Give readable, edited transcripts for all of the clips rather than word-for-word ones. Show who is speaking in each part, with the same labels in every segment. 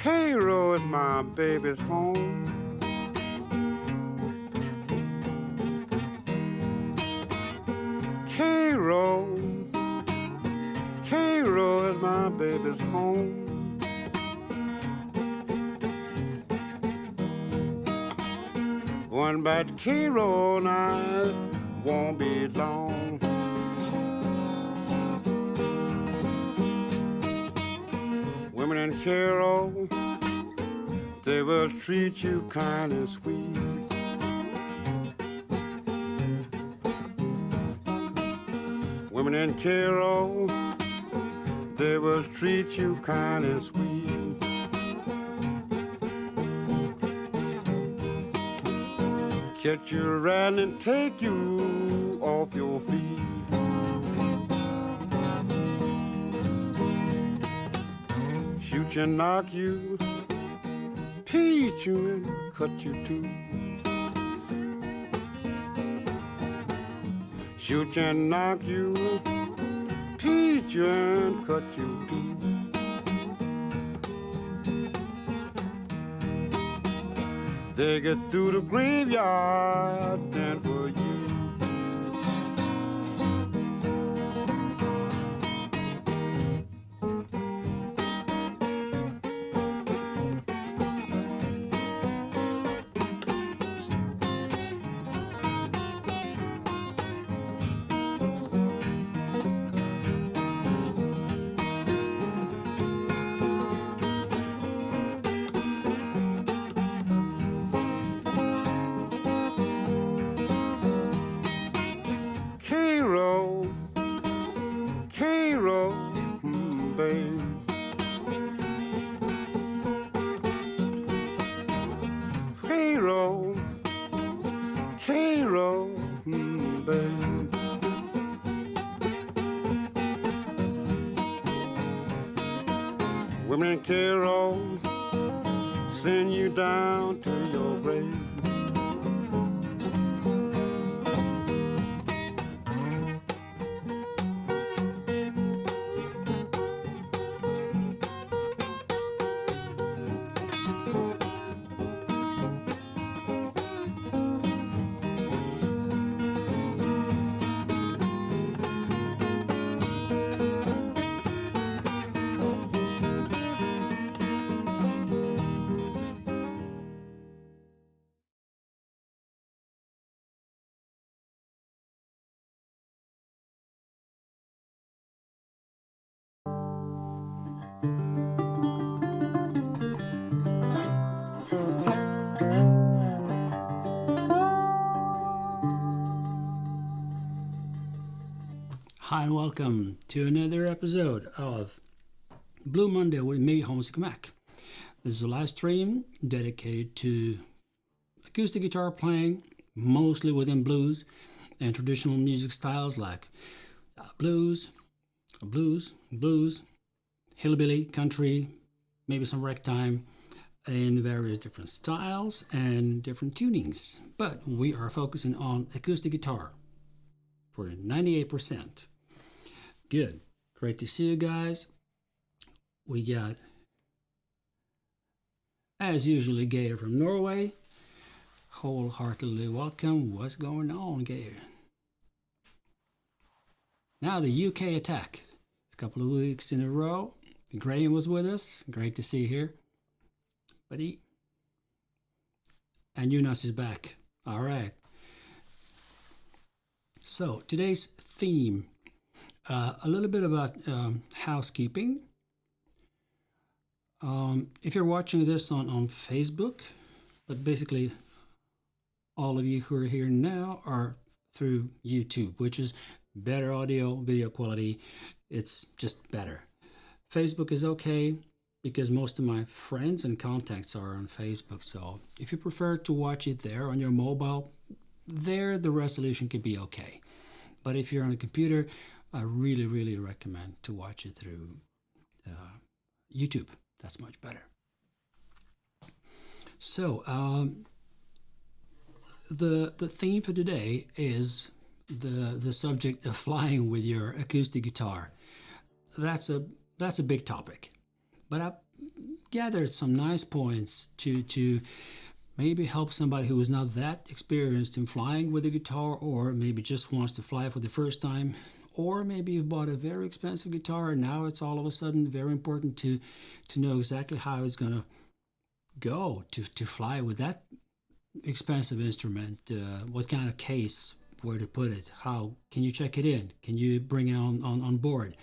Speaker 1: Cairo is my baby's home. Cairo, Cairo is my baby's home. One bite Cairo now won't be long. Women in Cairo, they will treat you kind and sweet. Women in Cairo, they will treat you kind and sweet. Catch you around and take you off your feet. Shoot you and knock you, teach you and cut you too. Shoot you and knock you, teach you and cut you too. They get through the graveyard, then for you. Women in Cairo send you down to your grave.
Speaker 2: Hi and welcome to another episode of Blue Monday with me, Homesick Mac. This is a live stream dedicated to acoustic guitar playing, mostly within blues and traditional music styles like blues, hillbilly, country, maybe some ragtime, in various different styles and different tunings. But we are focusing on acoustic guitar for 98%. Good. Great to see you guys. We got, as usually, Geir from Norway. Wholeheartedly welcome. What's going on, Geir? Now the UK attack. A couple of weeks in a row. Graham was with us. Great to see you here. Buddy. And Jonas is back. All right. So today's theme, a little bit about housekeeping. If you're watching this on Facebook, but basically all of you who are here now are through YouTube, which is better audio, video quality. It's just better. Facebook is okay because most of my friends and contacts are on Facebook. So if you prefer to watch it there on your mobile, there the resolution could be okay. But if you're on a computer, I really recommend to watch it through YouTube. That's much better. So the theme for today is the subject of flying with your acoustic guitar. That's a big topic. but I've gathered some nice points to maybe help somebody who is not that experienced in flying with a guitar, or maybe just wants to fly for the first time, or maybe you've bought a very expensive guitar and now it's all of a sudden very important to know exactly how it's going to go to fly with that expensive instrument, what kind of case, where to put it, how can you check it in, can you bring it on board.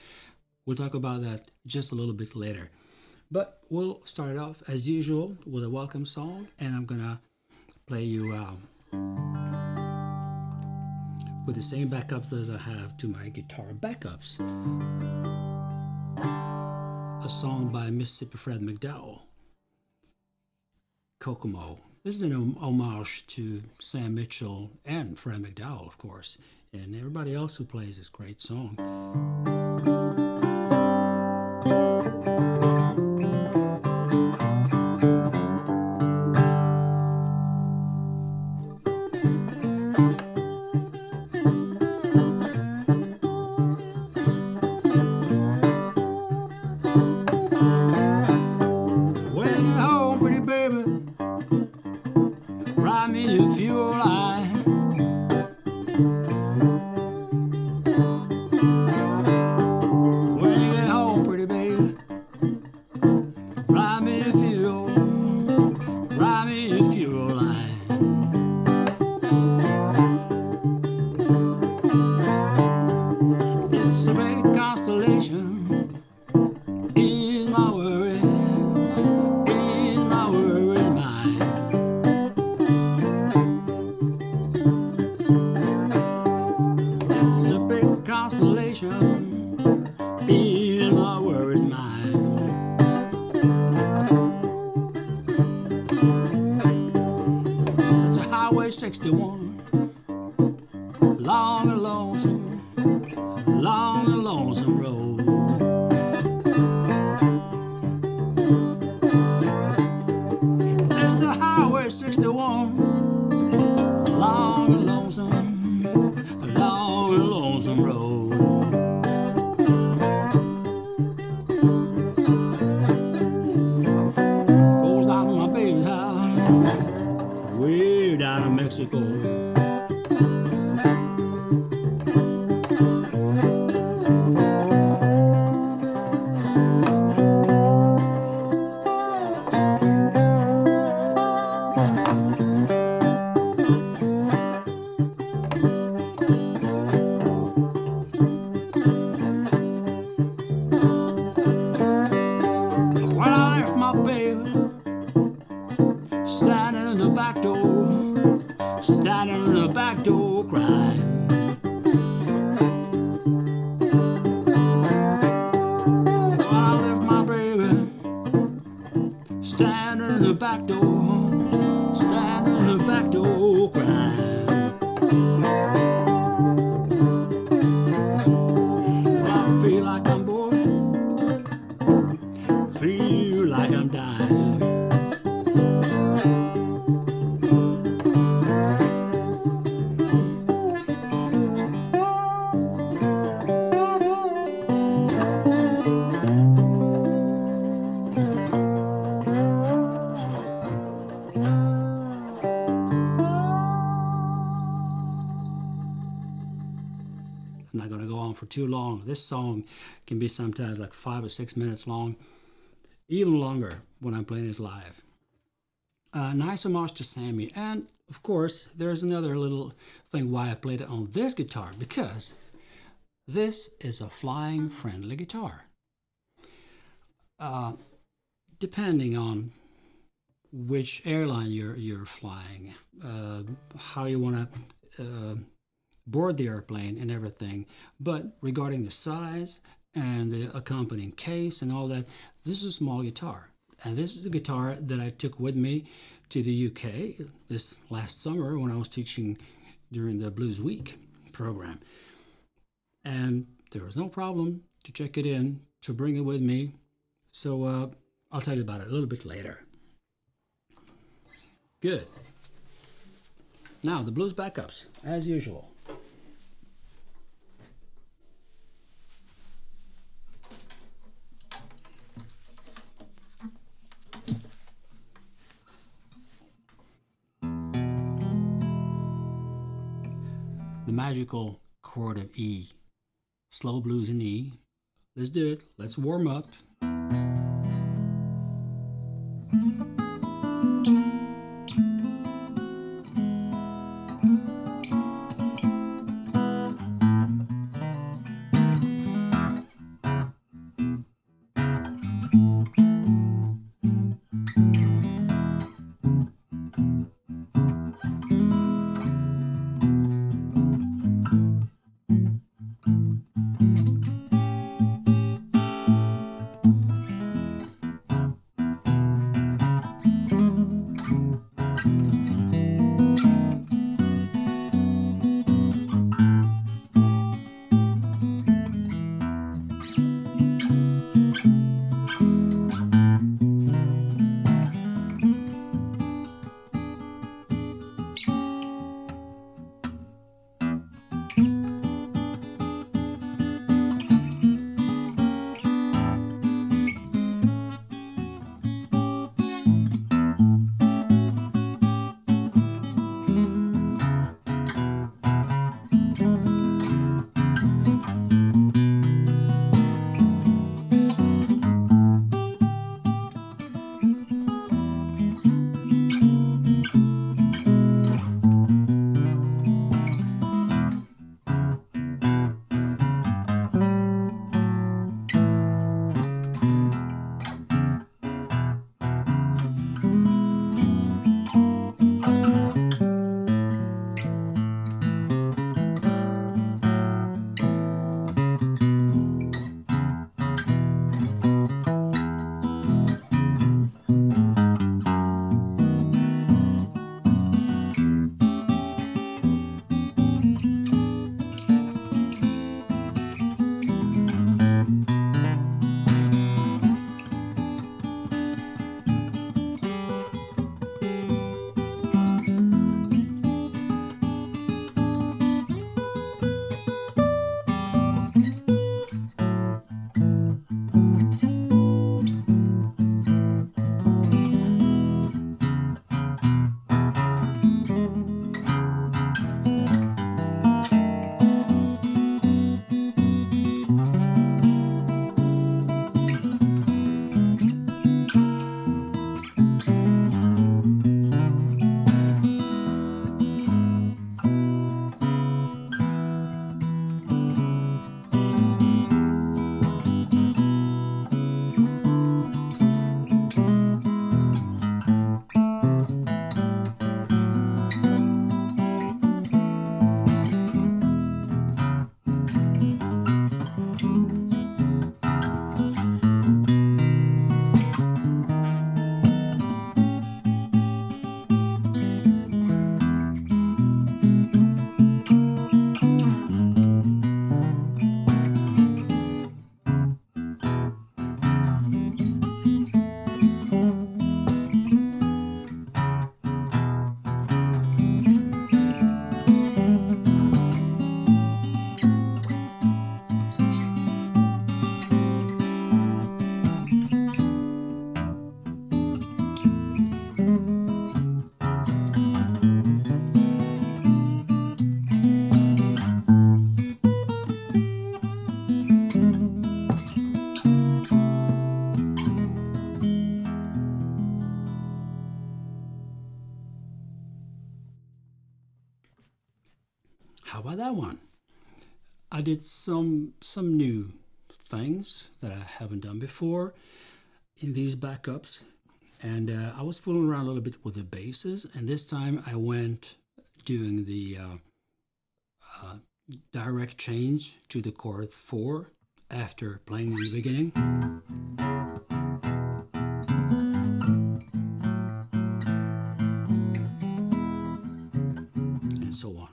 Speaker 2: We'll talk about that just a little bit later. But we'll start off as usual with a welcome song, and I'm gonna play you with the same backups as I have to my guitar backups. A song by Mississippi Fred McDowell, Kokomo. This is an homage to Sam Mitchell and Fred McDowell, of course, and everybody else who plays this great song. I'm not going to go on for too long. This song can be sometimes like 5 or 6 minutes long, even longer when I'm playing it live. Nice homage to Sammy. And of course, there's another little thing why I played it on this guitar, because this is a flying friendly guitar. Depending on which airline you're flying, how you want to board the airplane and everything, but regarding the size and the accompanying case and all that, this is a small guitar. And this is the guitar that I took with me to the UK this last summer when I was teaching during the Blues Week program. And there was no problem to check it in, to bring it with me. So I'll tell you about it a little bit later. Good. Now, the blues backups, as usual. the magical chord of E. Slow blues in E. Let's do it. Let's warm up. How about that one? I did some new things that I haven't done before in these backups, and I was fooling around a little bit with the basses, and this time I went doing the direct change to the chord 4 after playing in the beginning. And so on.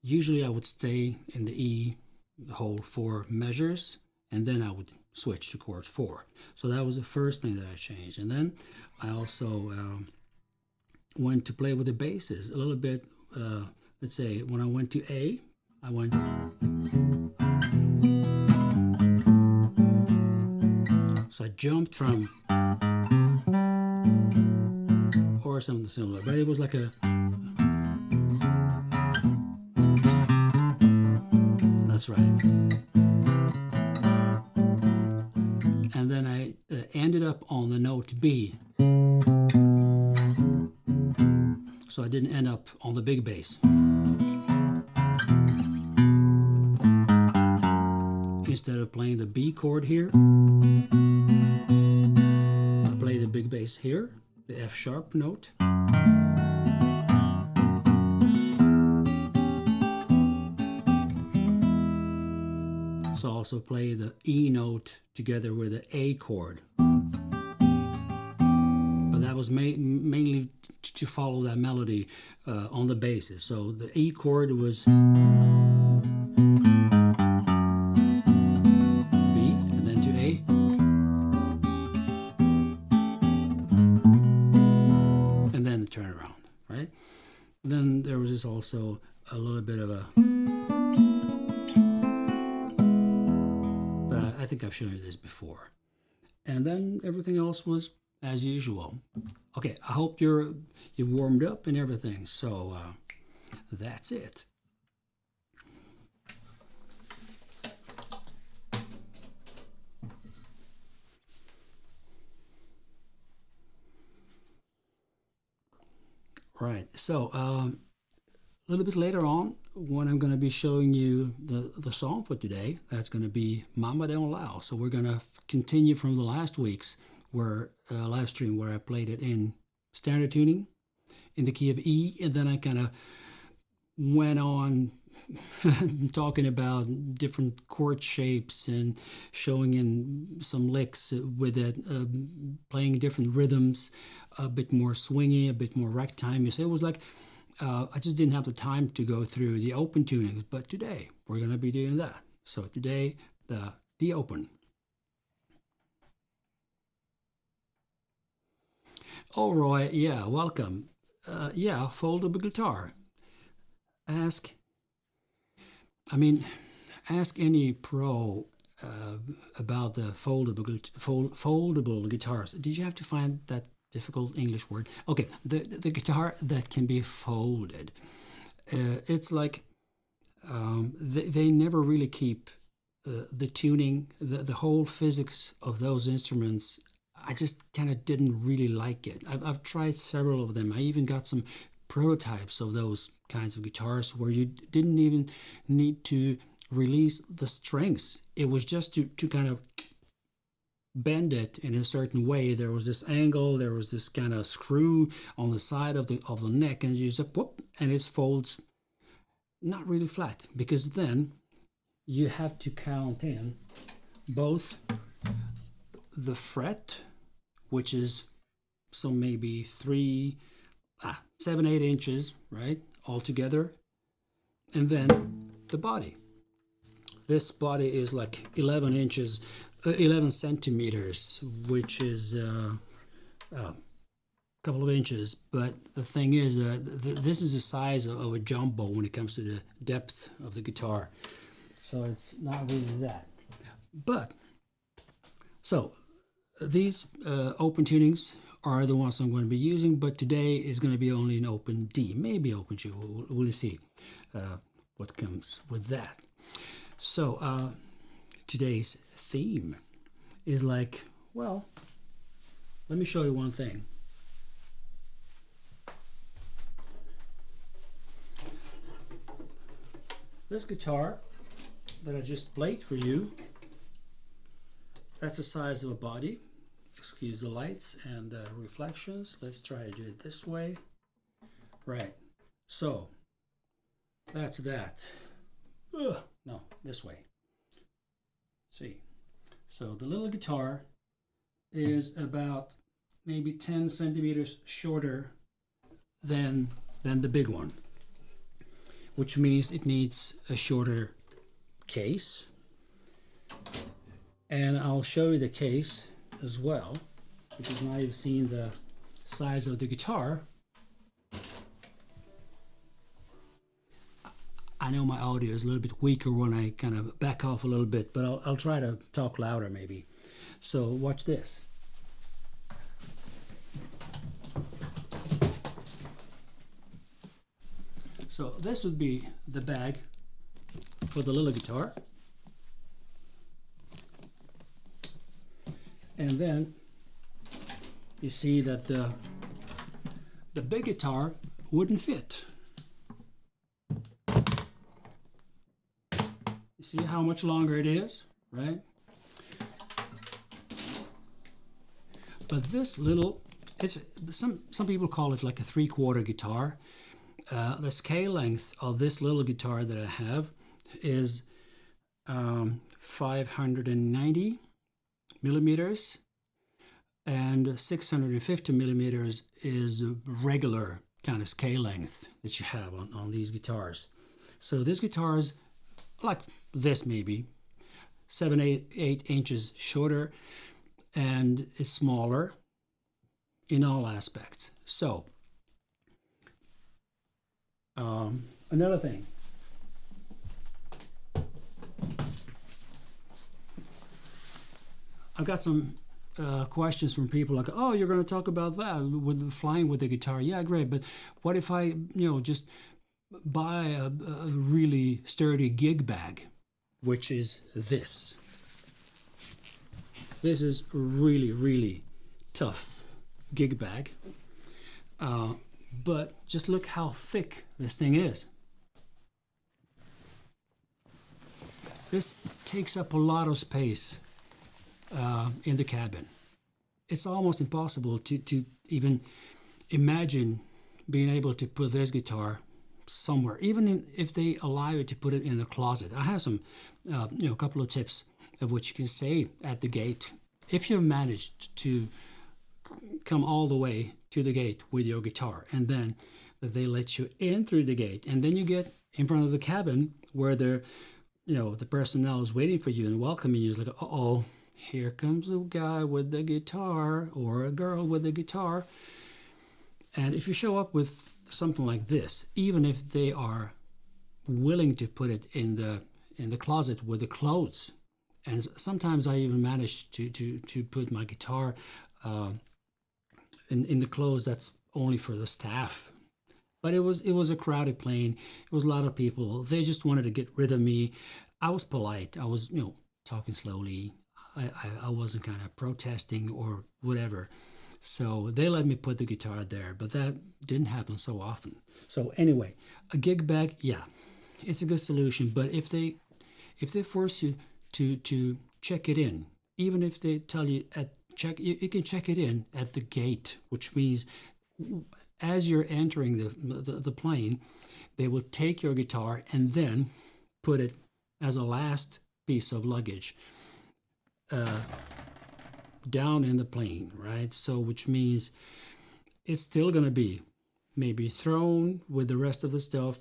Speaker 2: Usually I would stay in the E the whole 4 measures, and then I would switch to chord 4. So that was the first thing that I changed. And then I also went to play with the basses a little bit. Let's say when I went to A, I went... So I jumped from... or something similar, but it was like a... That's right. And then I ended up on the note B. So I didn't end up on the big bass. Instead of playing the B chord here, I play the big bass here, the F sharp note. So I also play the E note together with the A chord. But that was mainly to follow that melody on the basses. So the E chord was B, and then to A. And then the turnaround, right? Then there was also a little bit of a... I think I've shown you this before. And then everything else was as usual. Okay, I hope you've warmed up and everything. So that's it. Right, so a little bit later on, when I'm going to be showing you the song for today, that's going to be Mama Don't Lao. So we're going to continue from the last week's live stream where I played it in standard tuning in the key of E, and then I kind of went on talking about different chord shapes and showing in some licks with it, playing different rhythms, a bit more swingy, a bit more ragtime. So it was like I just didn't have the time to go through the open tunings, but today we're going to be doing that. So today, the open. Oh, Roy, yeah, welcome. Yeah, foldable guitar. Ask any pro about the foldable guitars. Did you have to find that difficult English word? Okay, the guitar that can be folded. It's like they never really keep the tuning, the whole physics of those instruments. I just kind of didn't really like it. I've tried several of them. I even got some prototypes of those kinds of guitars where you didn't even need to release the strings. It was just to kind of bend it in a certain way. There was this angle, there was this kind of screw on the side of the neck, and you just whoop, and it folds not really flat, because then you have to count in both the fret, which is some maybe 7, 8 inches, right, all together, and then the body. This body is like 11 centimeters, which is a couple of inches. But the thing is, this is the size of a jumbo when it comes to the depth of the guitar. So it's not really that. But, so these open tunings are the ones I'm going to be using, but today is going to be only an open D, maybe open G. We'll see what comes with that. So today's theme is like, well, let me show you one thing. This guitar that I just played for you, that's the size of a body. Excuse the lights and the reflections. Let's try to do it this way. Right. So that's that. No, this way. See. So the little guitar is about maybe 10 centimeters shorter than the big one, which means it needs a shorter case. And I'll show you the case as well, because now you've seen the size of the guitar. I know my audio is a little bit weaker when I kind of back off a little bit, but I'll try to talk louder maybe. So watch this. So this would be the bag for the little guitar. And then you see that the big guitar wouldn't fit. You see how much longer it is, right? But this little, it's some people call it like a 3/4 guitar. The scale length of this little guitar that I have is 590 millimeters, and 650 millimeters is a regular kind of scale length that you have on these guitars. So this guitar is like this, maybe 8 inches shorter, and it's smaller in all aspects. So another thing, I've got some questions from people like, oh, you're going to talk about that with flying with the guitar. Yeah, great, but what if I, just buy a really sturdy gig bag, which is this. This is a really, really tough gig bag, but just look how thick this thing is. This takes up a lot of space in the cabin. It's almost impossible to even imagine being able to put this guitar somewhere, even if they allow you to put it in the closet. I have some, a couple of tips of what you can say at the gate. If you've managed to come all the way to the gate with your guitar, and then they let you in through the gate, and then you get in front of the cabin where the personnel is waiting for you and welcoming you. It's like, uh-oh, here comes a guy with the guitar or a girl with the guitar. And if you show up with something like this, even if they are willing to put it in the closet with the clothes, and sometimes I even manage to put my guitar in the clothes that's only for the staff. But it was a crowded plane. It was a lot of people. They just wanted to get rid of me. I was polite. I was talking slowly. I wasn't kind of protesting or whatever. So they let me put the guitar there, but that didn't happen so often. So anyway, a gig bag, yeah, it's a good solution. But if they force you to check it in, even if they tell you you can check it in at the gate, which means as you're entering the plane, they will take your guitar and then put it as a last piece of luggage down in the plane, right? So which means it's still going to be maybe thrown with the rest of the stuff.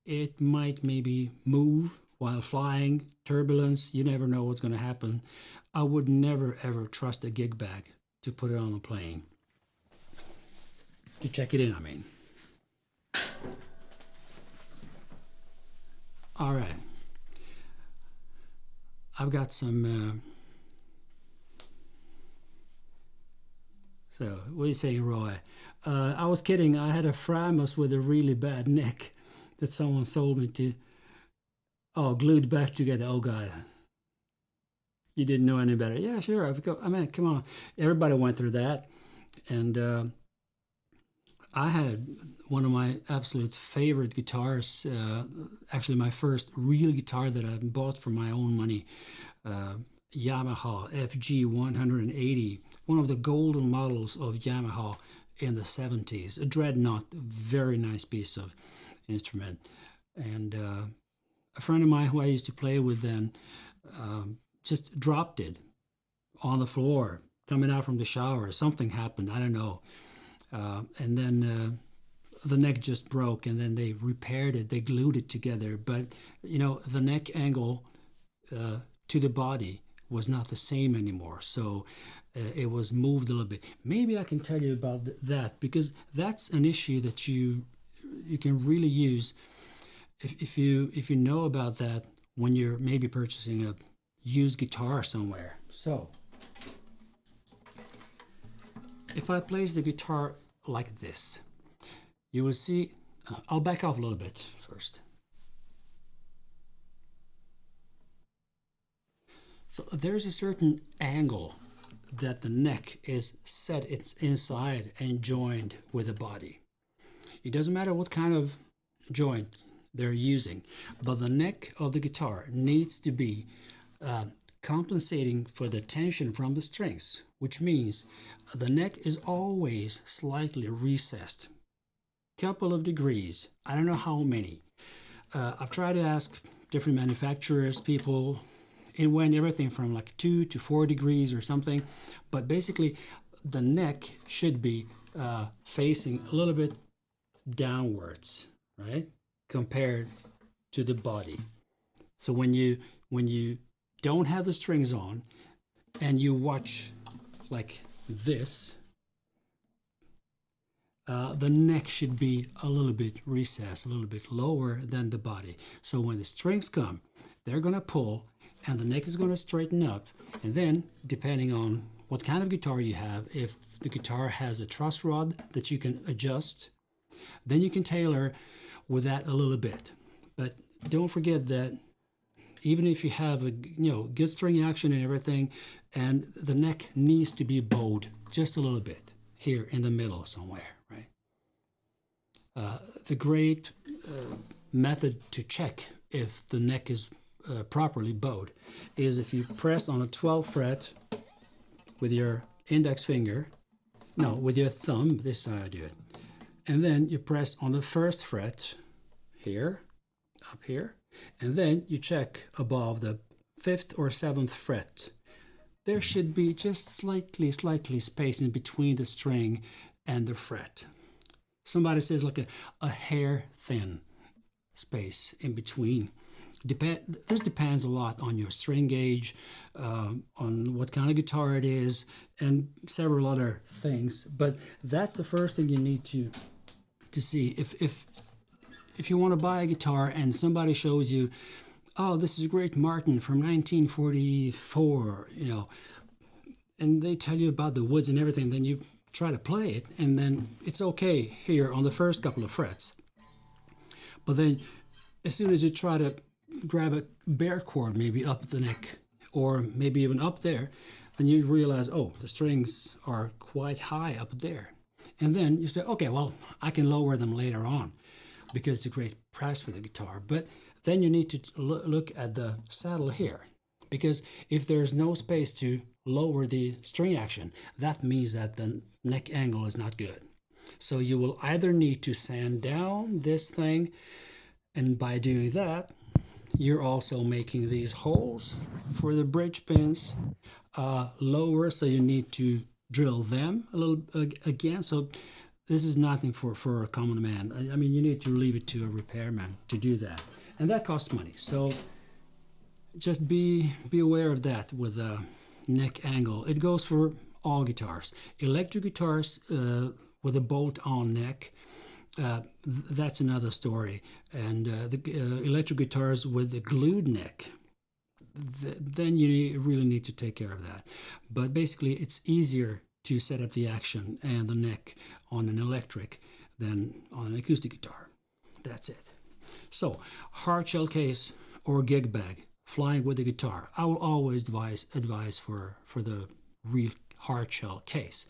Speaker 2: It might maybe move while flying, turbulence, you never know what's going to happen. I would never ever trust a gig bag to put it on a plane. To check it in, I mean. All right. I've got some... So, what are you saying, Roy? I was kidding. I had a Framus with a really bad neck that someone sold me to. Oh, glued back together. Oh, God. You didn't know any better. Yeah, sure. I mean, come on. Everybody went through that. And I had one of my absolute favorite guitars, actually my first real guitar that I bought for my own money, Yamaha FG 180, one of the golden models of Yamaha in the 70s, a dreadnought, very nice piece of instrument. And a friend of mine who I used to play with then just dropped it on the floor, coming out from the shower. Something happened, I don't know. And then the neck just broke, and then they repaired it, they glued it together. But, the neck angle to the body was not the same anymore. So it was moved a little bit. Maybe I can tell you about that, because that's an issue that you can really use if you know about that when you're maybe purchasing a used guitar somewhere. So if I place the guitar like this, you will see, I'll back off a little bit first. So there's a certain angle that the neck is set it's inside and joined with the body. It doesn't matter what kind of joint they're using, but the neck of the guitar needs to be compensating for the tension from the strings, which means the neck is always slightly recessed, couple of degrees. I don't know how many. I've tried to ask different manufacturers, people. It went everything from like 2 to 4 degrees or something, but basically the neck should be facing a little bit downwards, right, compared to the body. So when you don't have the strings on and you watch like this, the neck should be a little bit recessed, a little bit lower than the body. So when the strings come, they're going to pull and the neck is going to straighten up. And then, depending on what kind of guitar you have, if the guitar has a truss rod that you can adjust, then you can tailor with that a little bit. But don't forget that even if you have a good string action and everything, and the neck needs to be bowed just a little bit here in the middle somewhere, right? The great method to check if the neck is properly bowed is if you press on a 12th fret with your index finger, with your thumb, this is how I do it, and then you press on the 1st fret here, up here, and then you check above the 5th or 7th fret. There should be just slightly space in between the string and the fret. Somebody says like a hair thin space in between. This depends a lot on your string gauge, on what kind of guitar it is, and several other things. But that's the first thing you need to see. If you want to buy a guitar and somebody shows you, oh, this is a great Martin from 1944, and they tell you about the woods and everything, then you try to play it, and then it's okay here on the first couple of frets. But then as soon as you try to grab a bare chord, maybe up the neck, or maybe even up there, then you realize, oh, the strings are quite high up there. And then you say, okay, well, I can lower them later on because it's a great price for the guitar. But then you need to look at the saddle here, because if there's no space to lower the string action, that means that the neck angle is not good. So you will either need to sand down this thing, and by doing that, you're also making these holes for the bridge pins lower, so you need to drill them a little again. So this is nothing for a common man. I mean, you need to leave it to a repairman to do that, and that costs money. So just be aware of that with the neck angle. It goes for all guitars. Electric guitars with a bolt-on neck, that's another story. And the electric guitars with the glued neck, then you really need to take care of that. But basically, it's easier to set up the action and the neck on an electric than on an acoustic guitar. That's it. So, hardshell case or gig bag, flying with the guitar. I will always advise for the real hardshell case.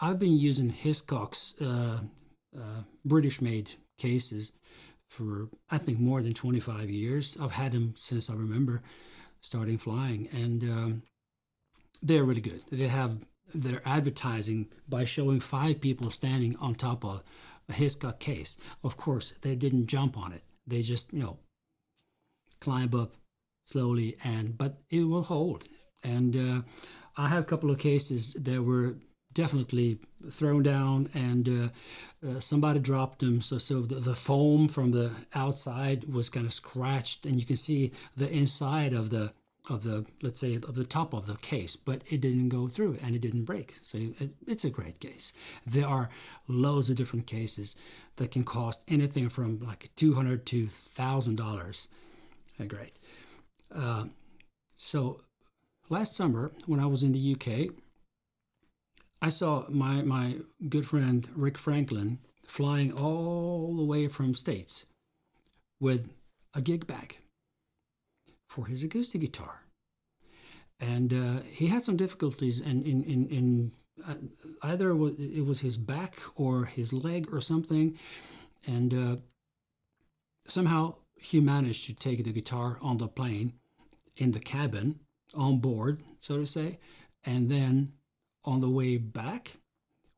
Speaker 2: I've been using Hiscock's British-made cases for, I think, more than 25 years. I've had them since I remember starting flying, and they're really good. They have their advertising by showing 5 people standing on top of a Hiscock case. Of course, they didn't jump on it. They just, climb up slowly, but it will hold. And I have a couple of cases that were definitely thrown down, and somebody dropped them, so the foam from the outside was kind of scratched, and you can see the inside of the let's say of the top of the case, but it didn't go through and it didn't break. So it's a great case. There are loads of different cases that can cost anything from like $200 to $1,000. Great. So last summer when I was in the UK, I saw my good friend Rick Franklin flying all the way from States with a gig bag for his acoustic guitar. and he had some difficulties in either it was his back or his leg or something, and somehow he managed to take the guitar on the plane, in the cabin, on board, so to say, and then on the way back,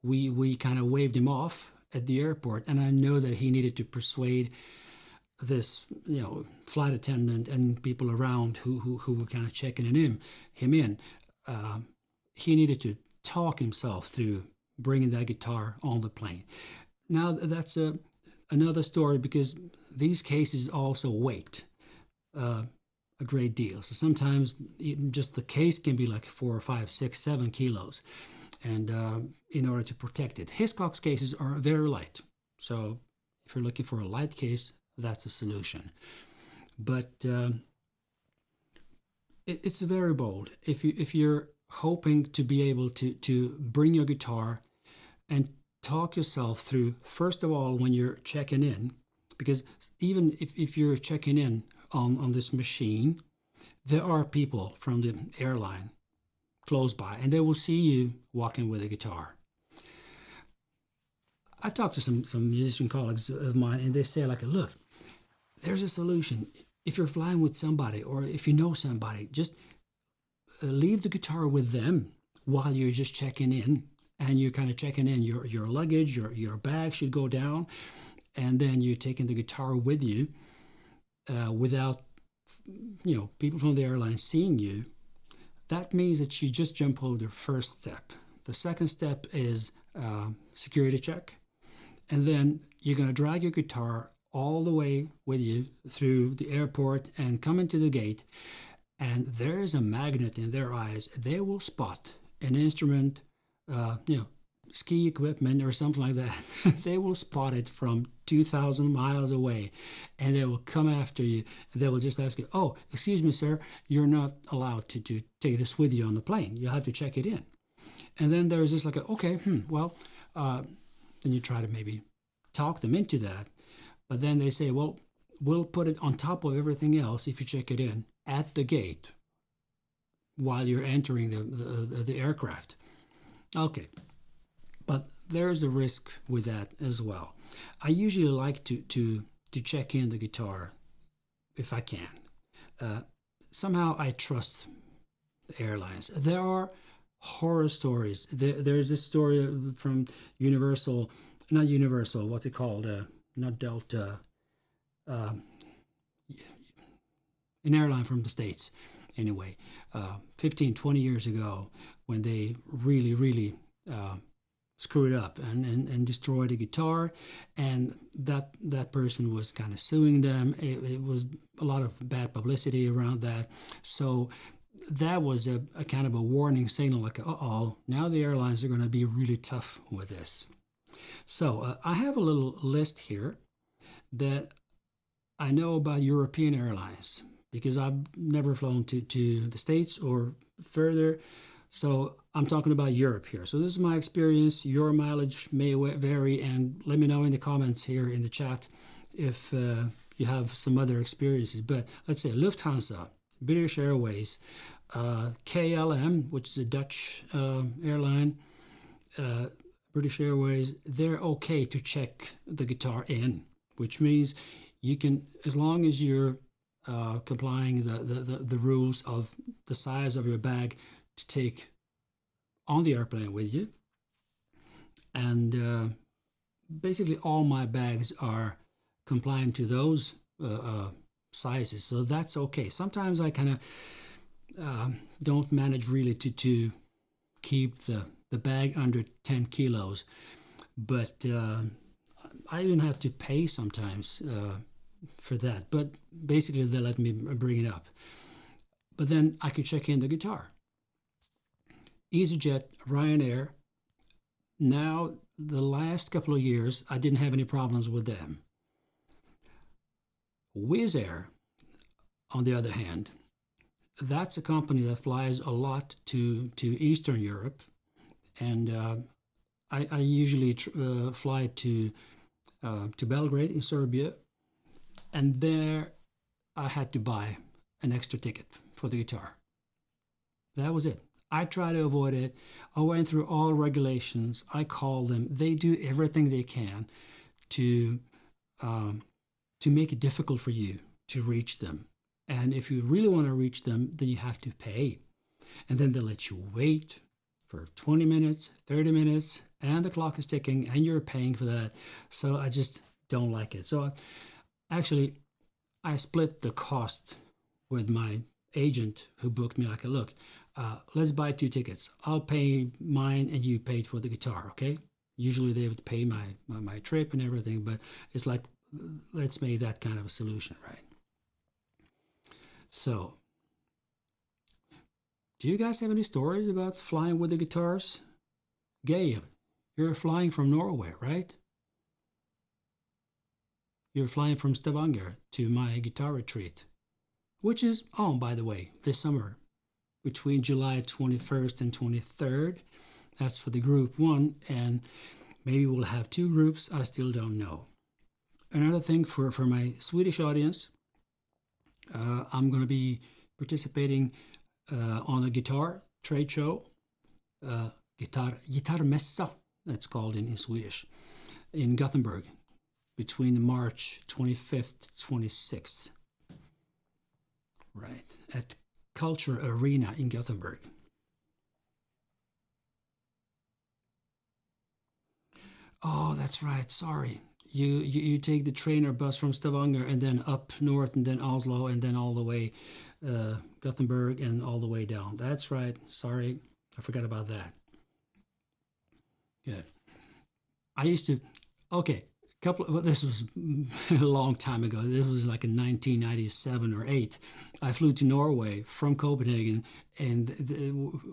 Speaker 2: we kind of waved him off at the airport, and I know that he needed to persuade this, flight attendant and people around who were kind of checking him in. He needed to talk himself through bringing that guitar on the plane. Now that's another story, because these cases also weight a great deal. So sometimes just the case can be like 4 or 5, 6, 7 kilos, and in order to protect it. Hiscox cases are very light, so if you're looking for a light case, that's a solution. But it's very bold. If you're hoping to be able to bring your guitar and talk yourself through, first of all, when you're checking in, because even if you're checking in on this machine, there are people from the airline close by, and they will see you walking with a guitar. I talked to some musician colleagues of mine, and they say, like, look, there's a solution. If you're flying with somebody, or if you know somebody, just leave the guitar with them while you're just checking in, and you're kind of checking in your luggage, your bag should go down, and then you're taking the guitar with you without people from the airline seeing you. That means that you just jump over the first step. The second step is security check, and then you're going to drag your guitar all the way with you through the airport and come into the gate, and there is a magnet in their eyes. They will spot an instrument, ski equipment or something like that. They will spot it from 2,000 miles away, and they will come after you, and they will just ask you, oh, excuse me, sir, you're not allowed to take this with you on the plane. You have to check it in. And then there's just like, then you try to maybe talk them into that. But then they say, well, we'll put it on top of everything else if you check it in at the gate while you're entering the aircraft. Okay, but there's a risk with that as well. I usually like to check in the guitar if I can. Somehow I trust the airlines. There are horror stories. There's this story from not Universal, what's it called? Not Delta, an airline from the States, anyway, 15, 20 years ago, when they really screwed up and destroyed a guitar, and that person was kind of suing them. It was a lot of bad publicity around that. So that was a kind of a warning signal, like, now the airlines are going to be really tough with this. So I have a little list here that I know about European airlines, because I've never flown to the States or further. So I'm talking about Europe here. So this is my experience. Your mileage may vary, and let me know in the comments here in the chat if you have some other experiences. But let's say Lufthansa, British Airways, KLM, which is a Dutch airline, British Airways, they're okay to check the guitar in, which means you can, as long as you're complying the rules of the size of your bag to take on the airplane with you. And basically all my bags are compliant to those sizes, so that's okay. Sometimes I kind of don't manage really to keep the bag under 10 kilos, but I even have to pay sometimes for that, but basically they let me bring it up. But then I could check in the guitar. EasyJet, Ryanair, now the last couple of years I didn't have any problems with them. Wizz Air, on the other hand, that's a company that flies a lot to Eastern Europe, and I usually fly to Belgrade in Serbia, and there I had to buy an extra ticket for the guitar. That was it. I try to avoid it. I went through all regulations. I called them. They do everything they can to make it difficult for you to reach them. And if you really want to reach them, then you have to pay. And then they let you wait for 20 minutes, 30 minutes, and the clock is ticking, and you're paying for that. So I just don't like it. So actually, I split the cost with my agent who booked me. Like, look, let's buy 2 tickets. I'll pay mine and you paid for the guitar, okay? Usually they would pay my trip and everything, but it's like, let's make that kind of a solution, right? So, do you guys have any stories about flying with the guitars? Geir, you're flying from Norway, right? You're flying from Stavanger to my guitar retreat, which is on, by the way, this summer, between July 21st and 23rd. That's for the group 1, and maybe we'll have 2 groups. I still don't know. Another thing for my Swedish audience, I'm going to be participating on a guitar trade show, Gitarmässa, that's called in Swedish, in Gothenburg, between March 25th to 26th. Right, at Culture Arena in Gothenburg. Oh, that's right, sorry. You take the train or bus from Stavanger and then up north and then Oslo and then all the way Gothenburg and all the way down. That's right, sorry, I forgot about that. Good. I used to, okay, this was a long time ago. This was like in 1997 or 8. I flew to Norway from Copenhagen, and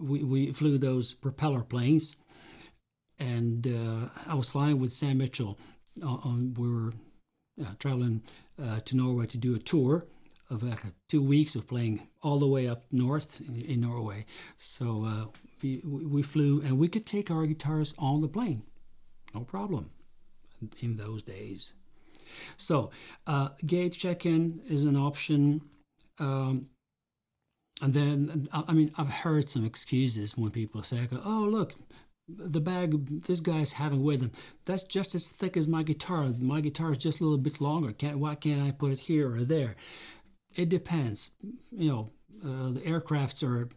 Speaker 2: we flew those propeller planes. And I was flying with Sam Mitchell. We were traveling to Norway to do a tour of 2 weeks of playing all the way up north in Norway. So we flew, and we could take our guitars on the plane, no problem. In those days. So gate check-in is an option, and then I mean, I've heard some excuses when people say, oh look, the bag this guy's having with him, that's just as thick as my guitar is just a little bit longer, why can't I put it here or there? It depends, you know. The aircrafts are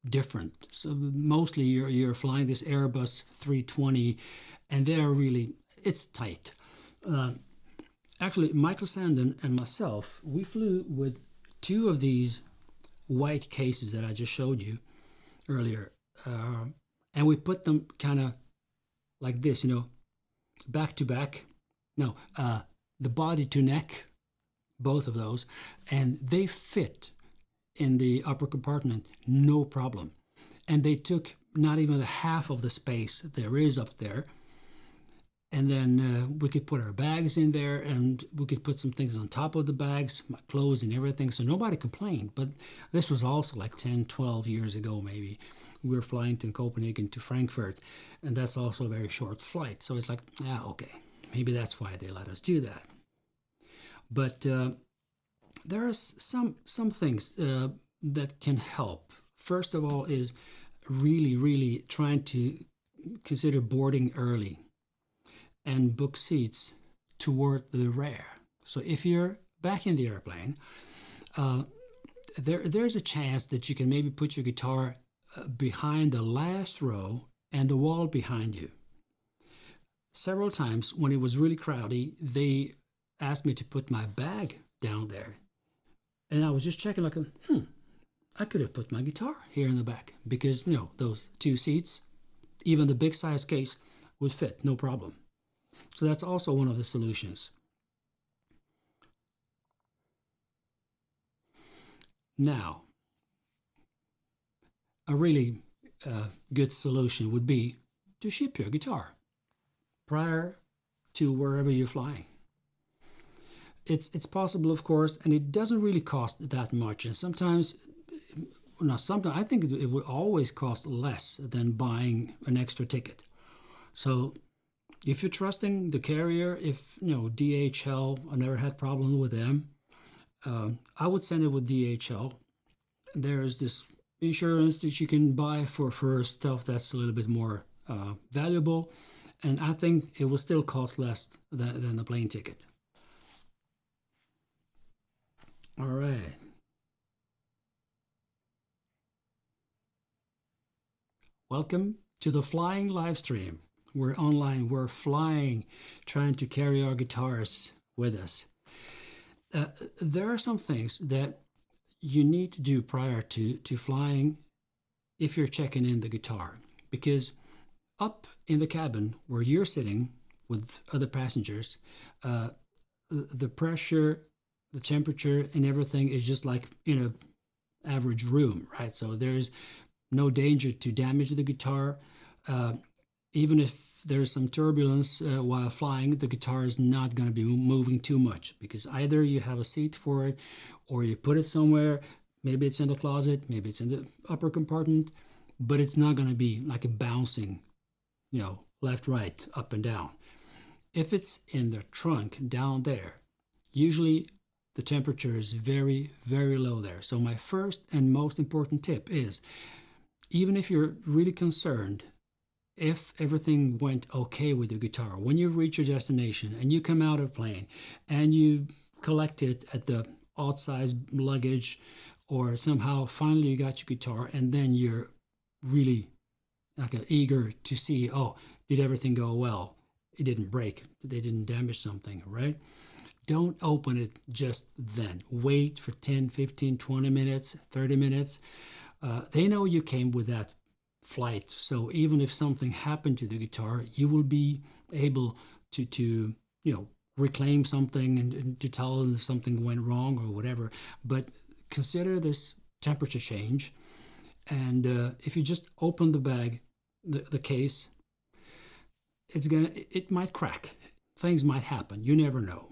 Speaker 2: different, so mostly you're flying this Airbus 320, and they're really, it's tight. Actually, Michael Sandon and myself, we flew with 2 of these white cases that I just showed you earlier, and we put them kind of like this, you know, back to back. No, the body to neck, both of those, and they fit in the upper compartment, no problem. And they took not even half of the space there is up there. And then we could put our bags in there, and we could put some things on top of the bags, my clothes and everything. So nobody complained. But this was also like 10, 12 years ago, maybe. We were flying to Copenhagen to Frankfurt, and that's also a very short flight. So it's like, okay, maybe that's why they let us do that. But there are some things that can help. First of all is really trying to consider boarding early and book seats toward the rear. So if you're back in the airplane, there's a chance that you can maybe put your guitar behind the last row and the wall behind you. Several times when it was really crowded, they asked me to put my bag down there. And I was just checking like, I could have put my guitar here in the back, because, you know, those 2 seats, even the big size case would fit, no problem. So that's also one of the solutions. Now, a really good solution would be to ship your guitar prior to wherever you're flying. It's possible, of course, and it doesn't really cost that much. And sometimes I think it would always cost less than buying an extra ticket. So if you're trusting the carrier, if, you know, DHL, I never had problems with them, I would send it with DHL. There's this insurance that you can buy for stuff that's a little bit more valuable, and I think it will still cost less than the plane ticket. All right. Welcome to the flying live stream. We're online, we're flying, trying to carry our guitars with us. There are some things that you need to do prior to flying if you're checking in the guitar, because up in the cabin where you're sitting with other passengers, the pressure, the temperature, and everything is just like in an average room, right? So there's no danger to damage the guitar. Even if there's some turbulence while flying, the guitar is not going to be moving too much, because either you have a seat for it or you put it somewhere. Maybe it's in the closet, maybe it's in the upper compartment, but it's not going to be like a bouncing, left, right, up and down. If it's in the trunk down there, usually the temperature is very, very low there. So my first and most important tip is, even if you're really concerned, if everything went okay with your guitar, when you reach your destination and you come out of plane and you collect it at the outside luggage, or somehow finally you got your guitar, and then you're really eager to see, oh, did everything go well? It didn't break, they didn't damage something, right? Don't open it just then. Wait for 10, 15, 20 minutes, 30 minutes. They know you came with that flight, so even if something happened to the guitar, you will be able to reclaim something and to tell them something went wrong or whatever. But consider this temperature change, and if you just open the bag, the case, it might crack. Things might happen. You never know.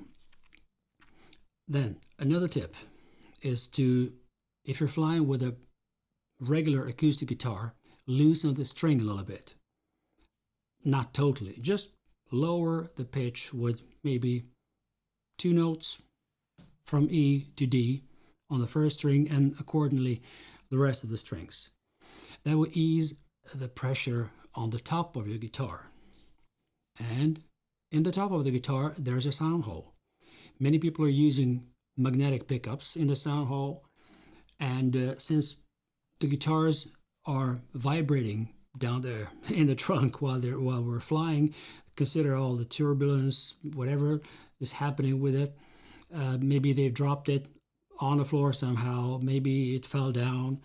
Speaker 2: Then another tip is to, if you're flying with a regular acoustic guitar, loosen the string a little bit. Not totally, just lower the pitch with maybe 2 notes from E to D on the first string, and accordingly the rest of the strings. That will ease the pressure on the top of your guitar. And in the top of the guitar there's a sound hole. Many people are using magnetic pickups in the sound hole, and since the guitars are vibrating down there in the trunk while we're flying, consider all the turbulence, whatever is happening with it. Maybe they've dropped it on the floor somehow, maybe it fell down.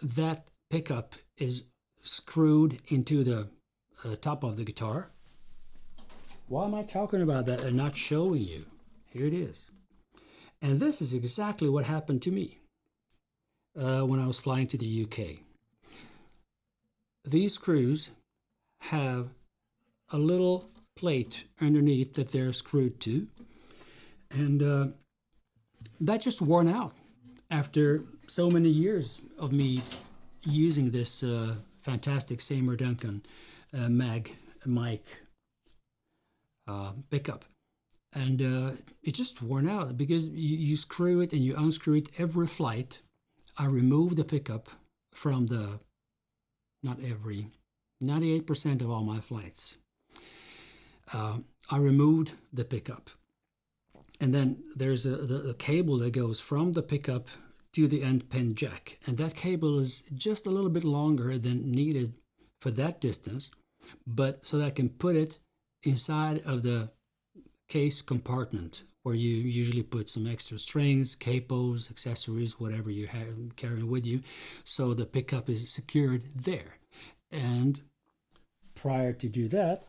Speaker 2: That pickup is screwed into the top of the guitar. Why am I talking about that and not showing you? Here it is. And this is exactly what happened to me when I was flying to the UK. These screws have a little plate underneath that they're screwed to, and that just worn out after so many years of me using this fantastic Seymour Duncan mic pickup, and it just worn out because you screw it and you unscrew it every flight. I removed the pickup from 98% of all my flights. I removed the pickup, and then there's the cable that goes from the pickup to the end pin jack, and that cable is just a little bit longer than needed for that distance, but so that I can put it inside of the case compartment where you usually put some extra strings, capos, accessories, whatever you have carrying with you, so the pickup is secured there. And prior to do that,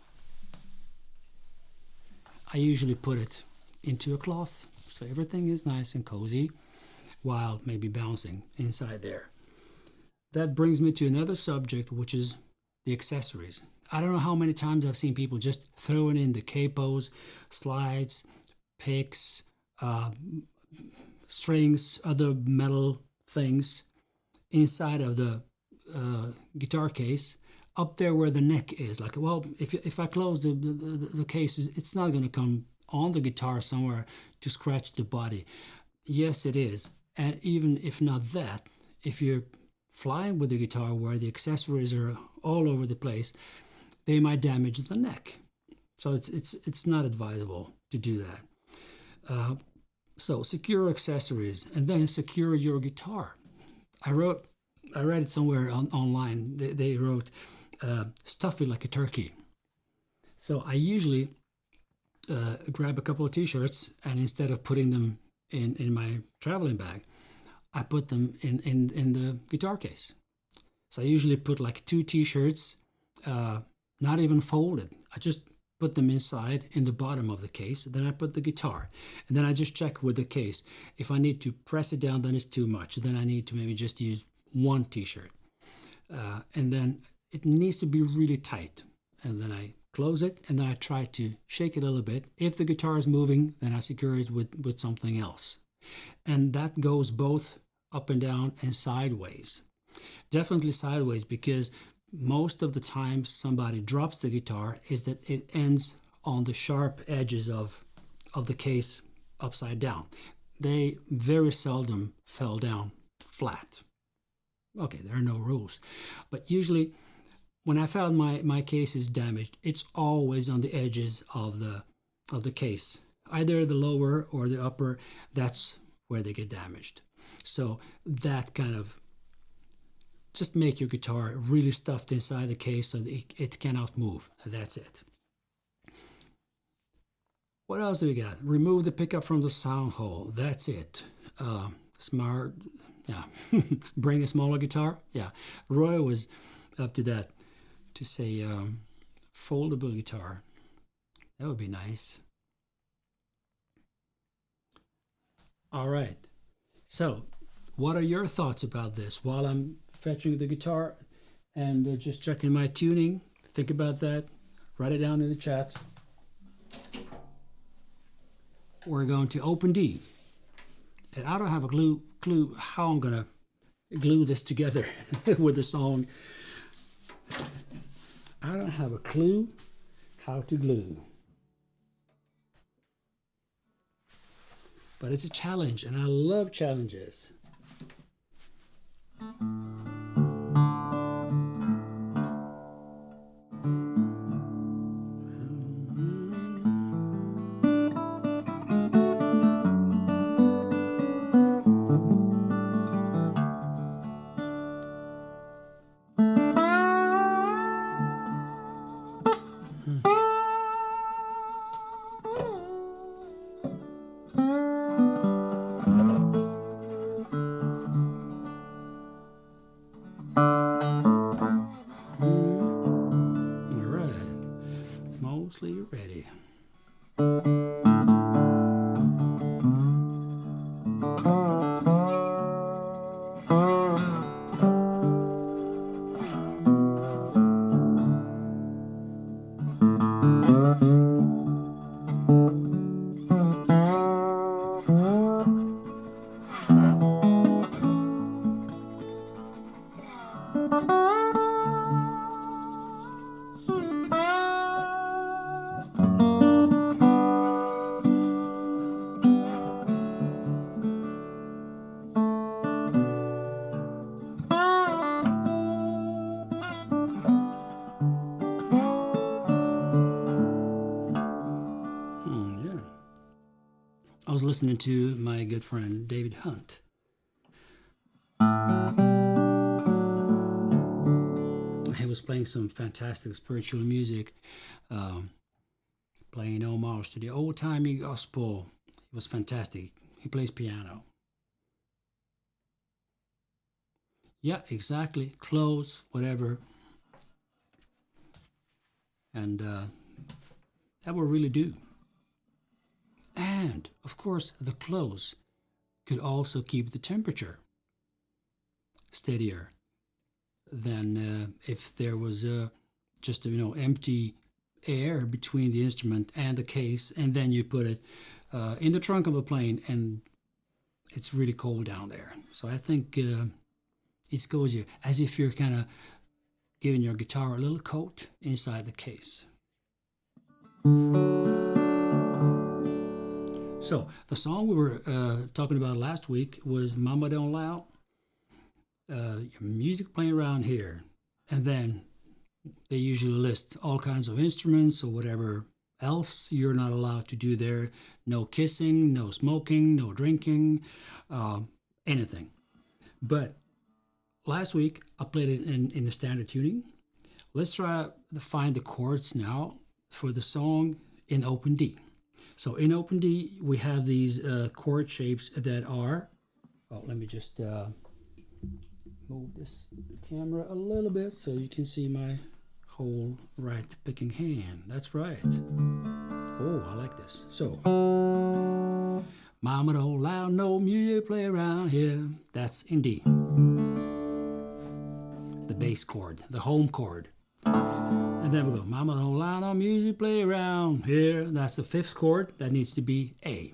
Speaker 2: I usually put it into a cloth so everything is nice and cozy while maybe bouncing inside there. That brings me to another subject, which is the accessories. I don't know how many times I've seen people just throwing in the capos, slides, picks, strings, other metal things inside of the guitar case, up there where the neck is. Like, well, if I close the case, it's not going to come on the guitar somewhere to scratch the body. Yes, it is. And even if not that, if you're flying with the guitar where the accessories are all over the place, they might damage the neck. So it's not advisable to do that. So secure accessories, and then secure your guitar. I read it somewhere online. They wrote, stuff it like a turkey. So I usually grab a couple of t-shirts, and instead of putting them in my traveling bag, I put them in the guitar case. So I usually put like 2 t-shirts, not even folded. I just put them inside in the bottom of the case. Then I put the guitar, and then I just check with the case. If I need to press it down, then it's too much. Then I need to maybe just use 1 t-shirt, and then it needs to be really tight. And then I close it, and then I try to shake it a little bit. If the guitar is moving, then I secure it with something else. And that goes both up and down and sideways. Definitely sideways, because most of the time somebody drops the guitar is that it ends on the sharp edges of the case upside down. They very seldom fell down flat. Okay, there are no rules, but usually when I found my case is damaged, it's always on the edges of the case, either the lower or the upper. That's where they get damaged. So that kind of just make your guitar really stuffed inside the case so that it cannot move. That's it. What else do we got? Remove the pickup from the sound hole. That's it. Smart, yeah. Bring a smaller guitar. Yeah. Roy was up to that, to say foldable guitar. That would be nice. All right. So, what are your thoughts about this? While I'm fetching the guitar and just checking my tuning, think about that. Write it down in the chat. We're going to open D. And I don't have a clue how I'm going to glue this together with the song. I don't have a clue how to glue. But it's a challenge, and I love challenges. Ready. I was listening to my good friend David Hunt. He was playing some fantastic spiritual music, playing homage to the old-timey gospel. It was fantastic. He plays piano. Yeah, exactly. Clothes, whatever. And that will really do. And, of course, the clothes could also keep the temperature steadier than if there was just empty air between the instrument and the case, and then you put it in the trunk of a plane and it's really cold down there. So I think it's cozier, as if you're kind of giving your guitar a little coat inside the case. So the song we were talking about last week was Mama Don't Allow. your music playing around here, and then they usually list all kinds of instruments or whatever else you're not allowed to do there. No kissing, no smoking, no drinking, anything. But last week I played it in the standard tuning. Let's try to find the chords now for the song in open D. So in open D we have these chord shapes that are, oh, let me just move this camera a little bit so you can see my whole right picking hand. That's right. Oh, I like this. So, Mama don't allow no music play around here. That's in D. The bass chord, the home chord. And then we go, Mama don't allow no music play around here. That's the fifth chord. That needs to be A.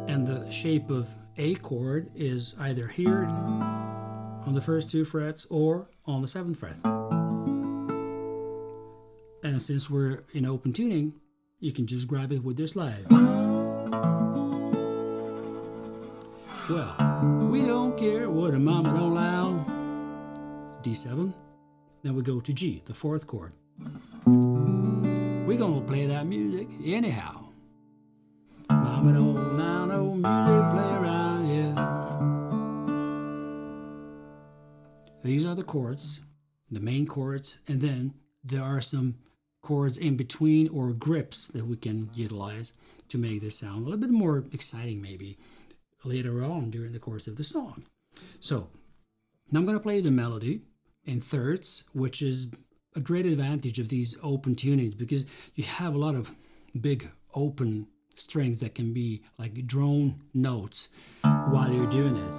Speaker 2: And the shape of A chord is either here on the first two frets or on the 7th fret. And since we're in open tuning, you can just grab it with your slide. Well, we don't care what a mama don't allow. D7. Then we go to G, the 4th chord. We're gonna play that music anyhow. Mama don't allow no music play around here. These are the chords, the main chords, and then there are some chords in between or grips that we can utilize to make this sound a little bit more exciting maybe later on during the course of the song. So now I'm going to play the melody in thirds, which is a great advantage of these open tunings because you have a lot of big open strings that can be like drone notes while you're doing it.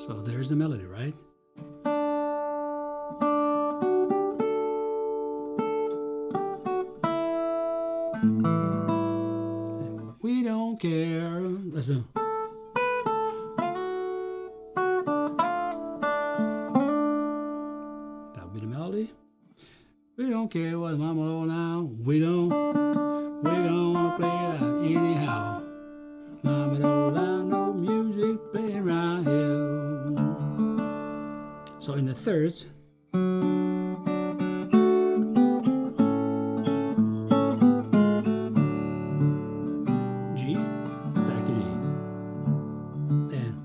Speaker 2: So there's the melody, right? We don't care. That's a... That would be the melody. We don't care what mama do now. We're gonna play that anyhow. Mama don't allow no music playing around here. So in the thirds, G, back to D, and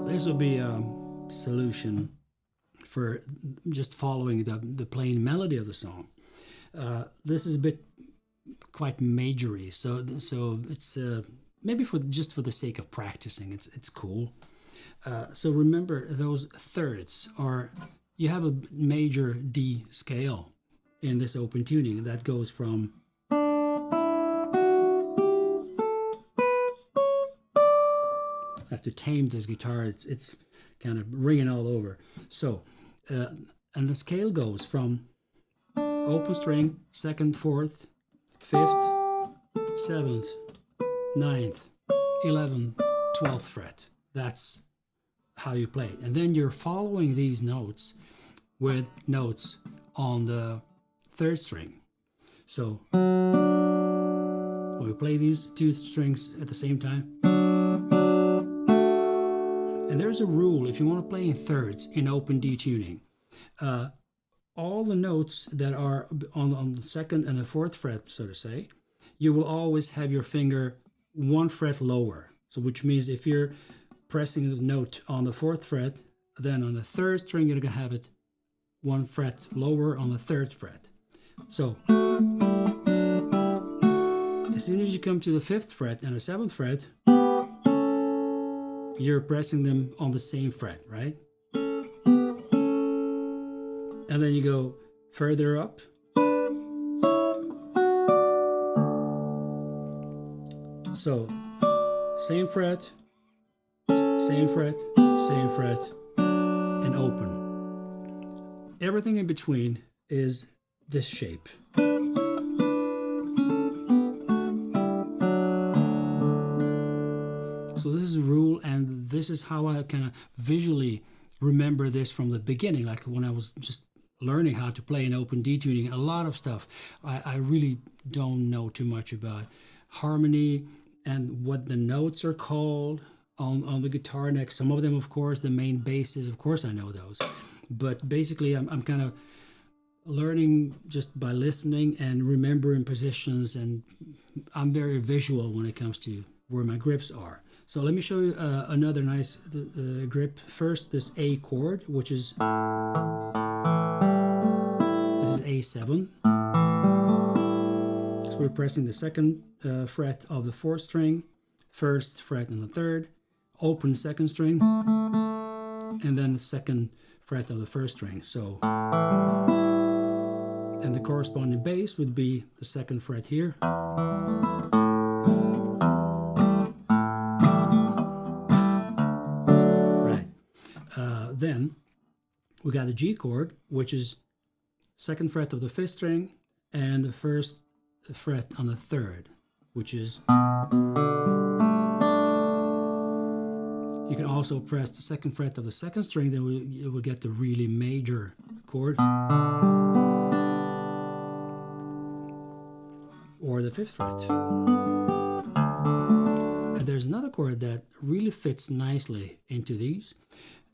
Speaker 2: this will be a solution for just following the plain melody of the song. This is a bit quite majory, so it's maybe for the sake of practicing, it's cool. So remember those thirds are, you have a major D scale in this open tuning that goes from I have to tame this guitar, it's kind of ringing all over. So, and the scale goes from open string, 2nd, 4th, 5th, 7th, 9th, 11th, 12th fret. That's how you play. And then you're following these notes with notes on the 3rd string. So, when we play these two strings at the same time, and there's a rule if you want to play in thirds in open D tuning. All the notes that are on the 2nd and the 4th fret, so to say, you will always have your finger 1 fret lower. So which means if you're pressing the note on the 4th fret, then on the 3rd string you're going to have it 1 fret lower on the 3rd fret. So as soon as you come to the 5th fret and the 7th fret, you're pressing them on the same fret, right? And then you go further up. So same fret, same fret, same fret, and open. Everything in between is this shape. So this is a rule, and this is how I kind of visually remember this from the beginning, like when I was just learning how to play an open D tuning. A lot of stuff I really don't know too much about harmony and what the notes are called on the guitar neck. Some of them, of course, the main basses, of course I know those, but basically I'm kind of learning just by listening and remembering positions, and I'm very visual when it comes to where my grips are. So let me show you another nice grip. First, this A chord, which is A7. So we're pressing the second fret of the fourth string, first fret on the third, open second string, and then the second fret of the first string. So, and the corresponding bass would be the second fret here. Then we got the G chord, which is second fret of the fifth string and the first fret on the third, which is, you can also press the second fret of the second string, then you will get the really major chord, or the fifth fret. And there's another chord that really fits nicely into these.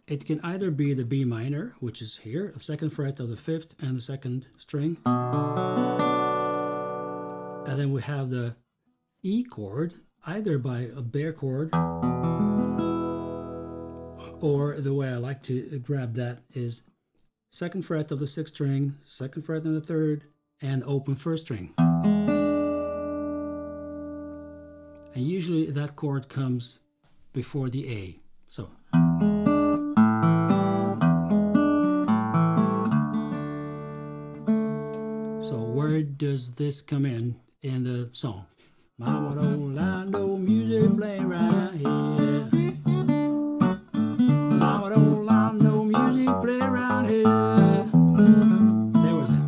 Speaker 2: It can either be the B minor, which is here, the second fret of the fifth and the second string. And then we have the E chord, either by a bare chord, or the way I like to grab that is second fret of the sixth string, second fret on the third, and open first string. And usually that chord comes before the A. So. Where does this come in the song? Mama don't like no music playing right here. Mama don't like no music playing around here. There was it.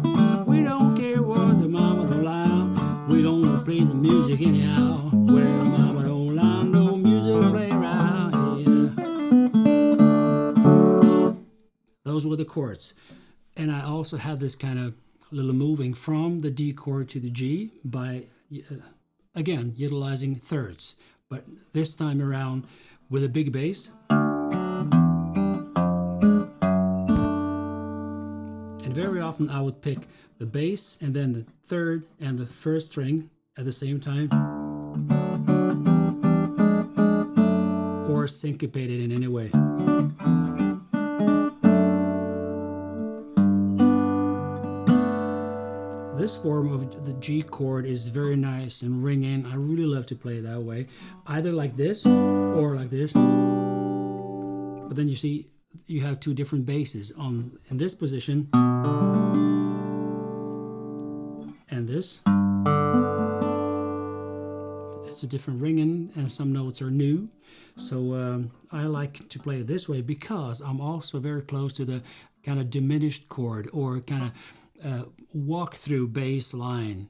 Speaker 2: We don't care what the mama don't like. We don't play the music anyhow. Well, mama don't like no music playing around here. Those were the chords. And I also had this kind of little moving from the D chord to the G by, again, utilizing thirds, but this time around with a big bass. And very often I would pick the bass and then the third and the first string at the same time, or syncopate it in any way. This form of the G chord is very nice and ringing. I really love to play it that way, either like this or like this. But then you see you have two different basses in this position and this. It's a different ringing, and some notes are new. So I like to play it this way because I'm also very close to the kind of diminished chord, or kind of walk through bass line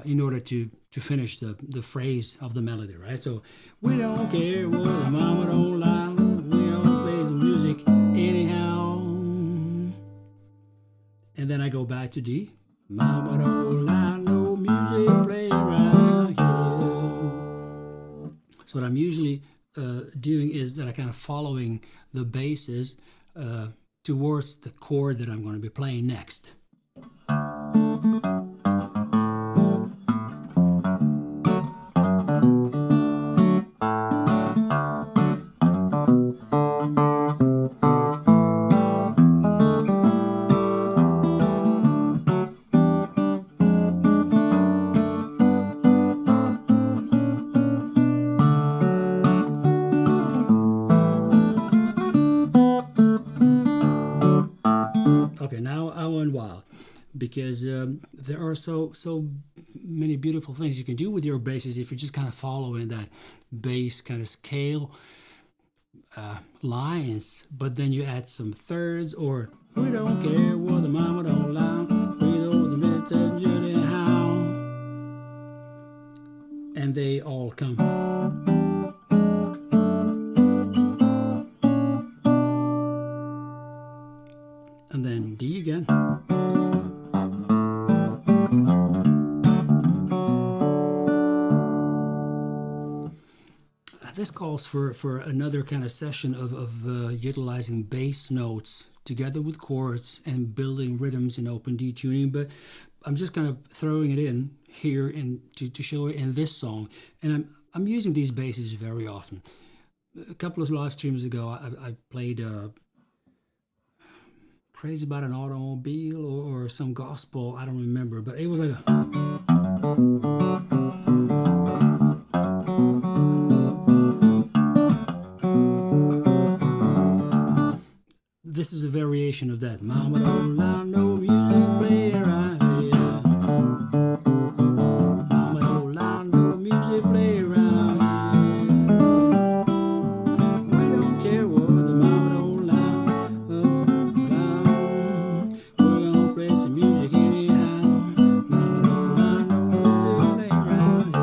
Speaker 2: in order to finish the phrase of the melody, right? So we don't care what the mama don't like, we don't play the music anyhow. And then I go back to D. Mama don't like no music playing around here. So what I'm usually doing is that I kind of following the basses towards the chord that I'm going to be playing next. because there are so many beautiful things you can do with your basses if you just kind of follow in that bass kind of scale lines, but then you add some thirds, or we don't care what the mama don't lie, we don't admit that Judy how, and they all come. And then D again. This calls for another kind of session of utilizing bass notes together with chords and building rhythms in open D tuning, but I'm just kind of throwing it in here to show it in this song. And I'm using these basses very often. A couple of live streams ago, I played Crazy About an Automobile or some gospel, I don't remember, but it was like this is a variation of that. Mama don't allow no music play around here. Mama don't allow no music play around here. We don't care what the mama don't allow. We're gonna play some music anyhow. Mama don't allow no music play around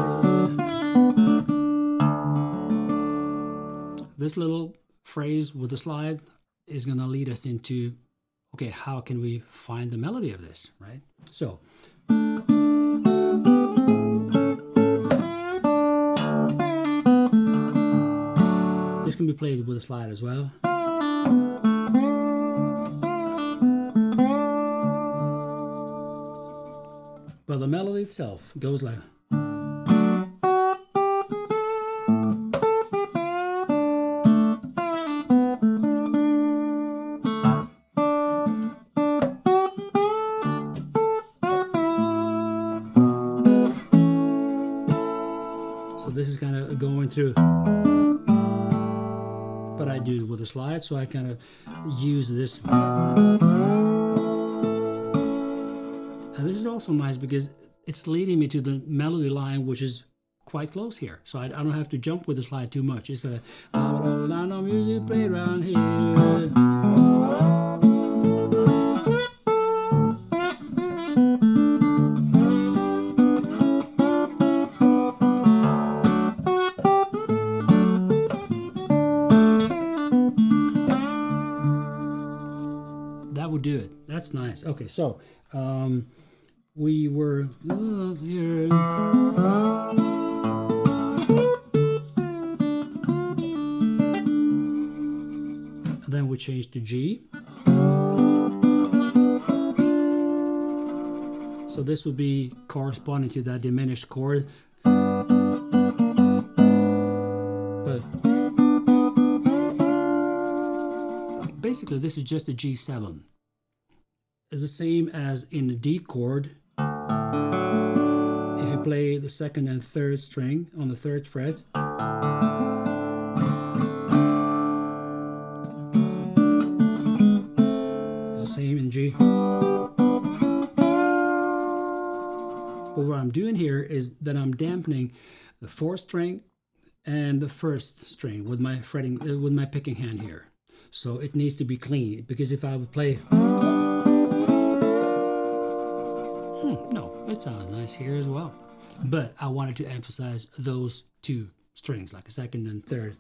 Speaker 2: here. This little phrase with the slide is going to lead us into, okay, how can we find the melody of this, right? So this can be played with a slide as well. But the melody itself goes like, this is kind of going through, but I do it with a slide, so I kind of use this. And this is also nice because it's leading me to the melody line, which is quite close here, so I don't have to jump with the slide too much. It's a no music play around here. Do it. That's nice. Okay, so we were here. And then we changed to G. So this would be corresponding to that diminished chord. But basically this is just a G7. Is the same as in the D chord. If you play the second and third string on the third fret, it's the same in G. But what I'm doing here is that I'm dampening the fourth string and the first string with my fretting, with my picking hand here. So it needs to be clean, because if I would play, no, it sounds nice here as well. But I wanted to emphasize those two strings, like a second and third.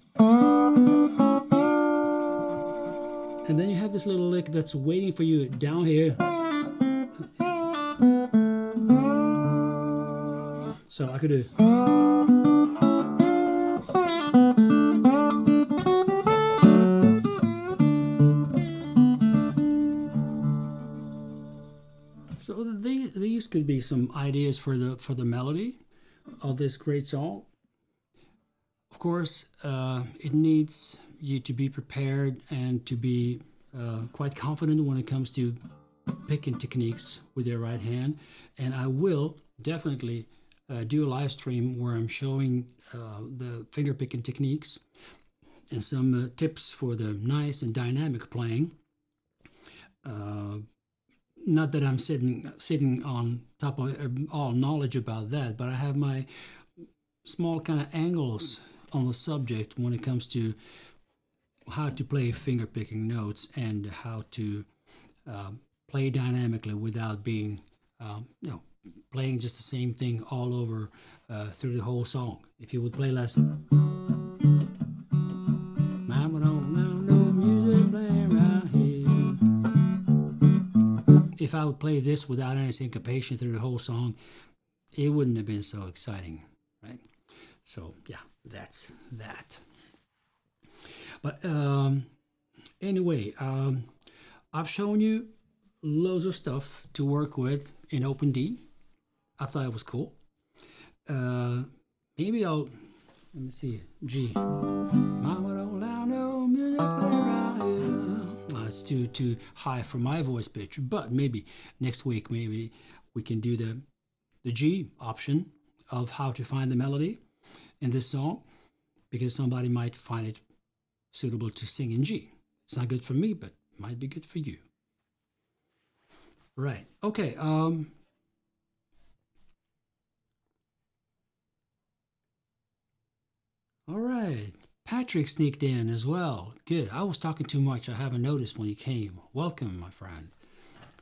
Speaker 2: And then you have this little lick that's waiting for you down here. So I could do. So these could be some ideas for the melody of this great song. Of course, it needs you to be prepared and to be quite confident when it comes to picking techniques with your right hand. And I will definitely do a live stream where I'm showing the finger picking techniques and some tips for the nice and dynamic playing. not that I'm sitting on top of all knowledge about that, but I have my small kind of angles on the subject when it comes to how to play finger picking notes and how to play dynamically without being, playing just the same thing all over through the whole song. If you would play less, Mama don't know no music playing right here. If I would play this without any syncopation through the whole song, it wouldn't have been so exciting, right? So yeah, that's that. But anyway, I've shown you loads of stuff to work with in Open D. I thought it was cool. Maybe let me see, G. Mama don't allow no music play right here. It's too high for my voice pitch, but maybe next week, maybe we can do the G option of how to find the melody in this song, because somebody might find it suitable to sing in G. It's not good for me, but it might be good for you. Right. Okay. All right. Patrick sneaked in as well. Good. I was talking too much. I haven't noticed when you came. Welcome, my friend.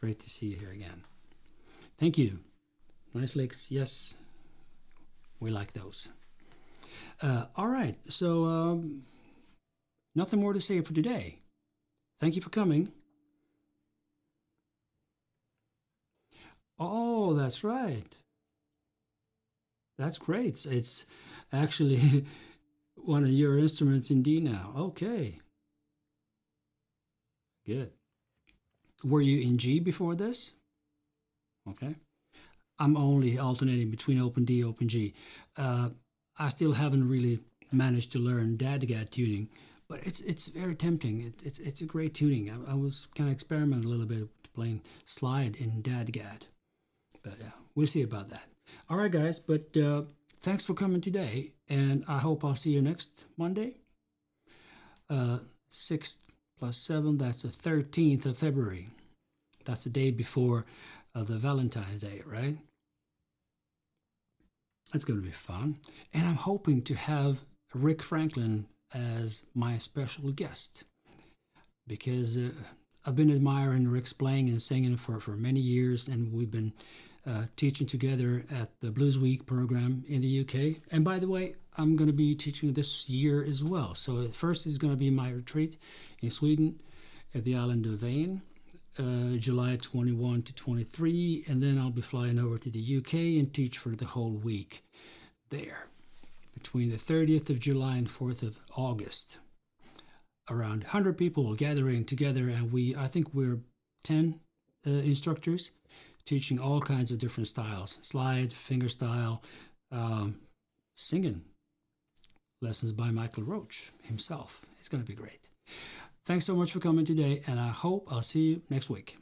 Speaker 2: Great to see you here again. Thank you. Nice licks. Yes. We like those. All right. So, nothing more to say for today. Thank you for coming. Oh, that's right. That's great. It's actually one of your instruments in D now. Okay. Good. Were you in G before this? Okay. I'm only alternating between Open D, Open G. I still haven't really managed to learn DADGAD tuning, but it's very tempting. It's a great tuning. I was kind of experimenting a little bit playing slide in DADGAD, but we'll see about that. All right, guys, but thanks for coming today, and I hope I'll see you next Monday. 6th plus 7, that's the 13th of February. That's the day before the Valentine's Day, right? That's going to be fun. And I'm hoping to have Rick Franklin as my special guest, because I've been admiring Rick's playing and singing for many years, and we've been teaching together at the Blues Week program in the UK. And by the way, I'm going to be teaching this year as well. So first is going to be my retreat in Sweden at the island of Vane, July 21 to 23, and then I'll be flying over to the UK and teach for the whole week there, between the 30th of July and 4th of August. Around 100 people gathering together, and I think we're 10 instructors teaching all kinds of different styles: slide, fingerstyle, singing lessons by Michael Roach himself. It's going to be great. Thanks so much for coming today, and I hope I'll see you next week.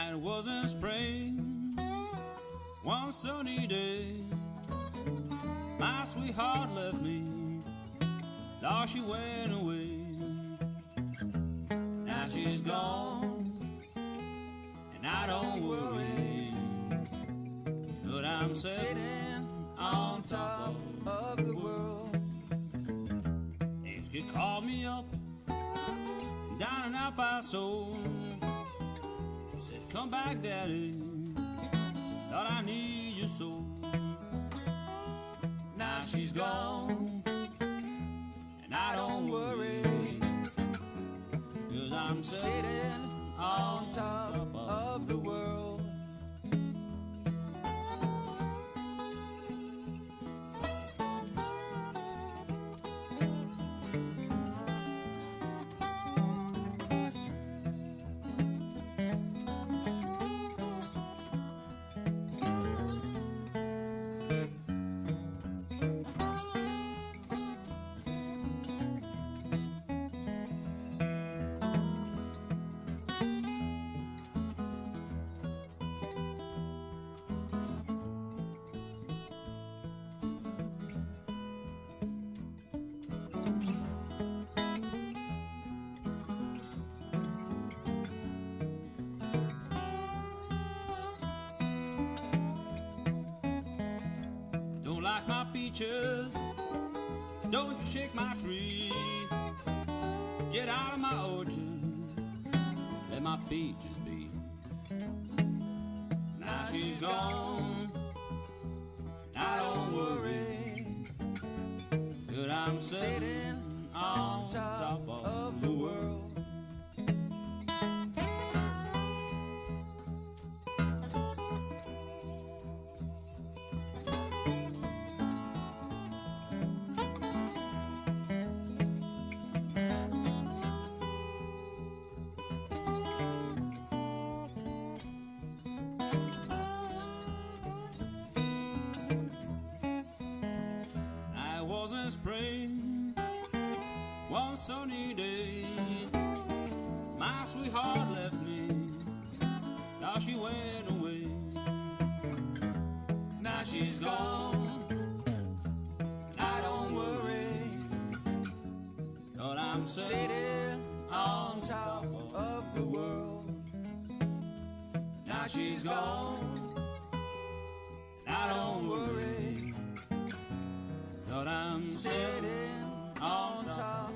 Speaker 3: It was in spring, one sunny day, my sweetheart left me, Lord, she went away. Now she's gone, and I don't worry, but I'm sitting on top of the world. Things could call me up, down and out by soul. Said, come back, Daddy, Lord, I need you so. Now she's gone, and I don't worry, 'cause I'm sitting on top of the world. like my peaches, don't you shake my tree. Get out of my orchard, let my peaches be. Now she's gone, I don't worry, but I'm sitting on top of the world. In spring, one sunny day, my sweetheart left me, now she went away. Now she's gone, I don't worry, but I'm sitting on top of the world. Now she's gone, I don't worry, but I'm sitting on top